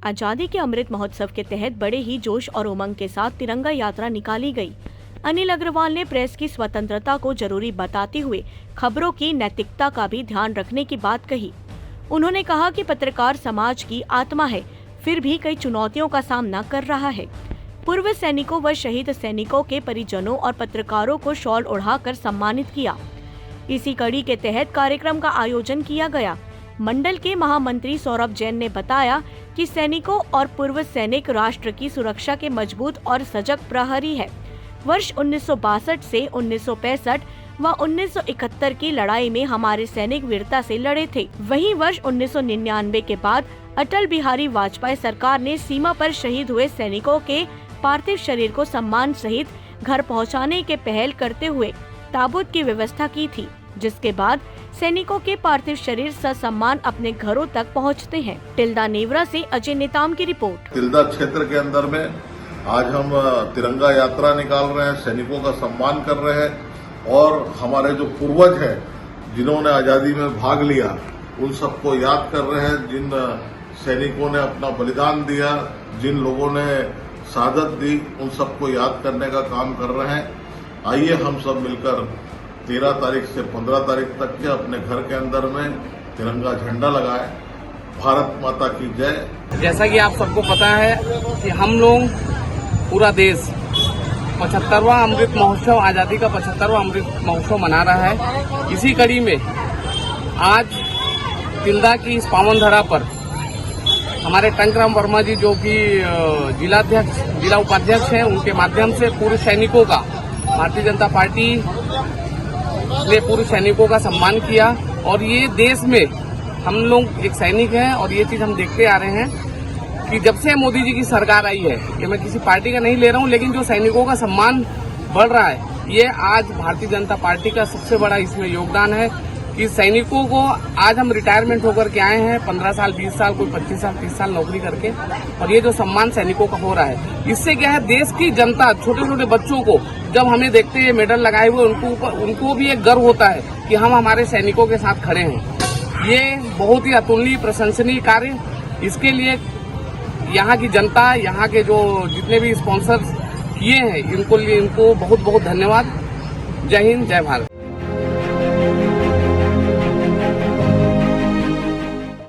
आजादी के अमृत महोत्सव के तहत बड़े ही जोश और उमंग के साथ तिरंगा यात्रा निकाली गई। अनिल अग्रवाल ने प्रेस की स्वतंत्रता को जरूरी बताते हुए खबरों की नैतिकता का भी ध्यान रखने की बात कही। उन्होंने कहा कि पत्रकार समाज की आत्मा है, फिर भी कई चुनौतियों का सामना कर रहा है। पूर्व सैनिकों व शहीद सैनिकों के परिजनों और पत्रकारों को शॉल ओढ़ाकर सम्मानित किया। इसी कड़ी के तहत कार्यक्रम का आयोजन किया गया। मंडल के महामंत्री सौरभ जैन ने बताया कि सैनिकों और पूर्व सैनिक राष्ट्र की सुरक्षा के मजबूत और सजग प्रहरी है। वर्ष 1962 से 1965 व 1971 की लड़ाई में हमारे सैनिक वीरता से लड़े थे। वहीं वर्ष 1999 के बाद अटल बिहारी वाजपेयी सरकार ने सीमा पर शहीद हुए सैनिकों के पार्थिव शरीर को सम्मान सहित घर पहुंचाने के पहल करते हुए ताबूत की व्यवस्था की थी, जिसके बाद सैनिकों के पार्थिव शरीर ससम्मान अपने घरों तक पहुंचते हैं। तिल्दा नेवरा से अजय नेताम की रिपोर्ट। तिल्दा क्षेत्र के अंदर में आज हम तिरंगा यात्रा निकाल रहे हैं, सैनिकों का सम्मान कर रहे हैं और हमारे जो पूर्वज हैं जिन्होंने आजादी में भाग लिया उन सबको याद कर रहे हैं। जिन सैनिकों ने अपना बलिदान दिया, जिन लोगों ने शहादत दी, उन सबको याद करने का काम कर रहे हैं। आइए हम सब मिलकर 13 तारीख से 15 तारीख तक के अपने घर के अंदर में तिरंगा झंडा लगाए। भारत माता की जय। जैसा कि आप सबको पता है कि हम लोग पूरा देश 75वां अमृत महोत्सव, आजादी का 75वां अमृत महोत्सव मना रहा है। इसी कड़ी में आज तिल्दा की इस पावन धरा पर हमारे टंकराम वर्मा जी जो कि जिला उपाध्यक्ष हैं, उनके माध्यम से पूर्व सैनिकों का भारतीय जनता पार्टी ने पूर्व सैनिकों का सम्मान किया। और ये देश में हम लोग एक सैनिक हैं और ये चीज हम देखते आ रहे हैं कि जब से मोदी जी की सरकार आई है, कि मैं किसी पार्टी का नहीं ले रहा हूं, लेकिन जो सैनिकों का सम्मान बढ़ रहा है, ये आज भारतीय जनता पार्टी का सबसे बड़ा इसमें योगदान है कि सैनिकों को आज हम रिटायरमेंट होकर के आए हैं, 15 साल, 20 साल, कोई 25 साल, 30 साल नौकरी करके, और ये जो सम्मान सैनिकों का हो रहा है, इससे क्या है, देश की जनता, छोटे छोटे बच्चों को जब हमें देखते हैं मेडल लगाए हुए, उनको भी एक गर्व होता है कि हम हमारे सैनिकों के साथ खड़े हैं। ये बहुत ही अतुलनीय, प्रशंसनीय कार्य। इसके लिए यहाँ की जनता, यहाँ के जो जितने भी स्पॉन्सर्स किए हैं, इनको बहुत बहुत धन्यवाद। जय हिंद, जय भारत।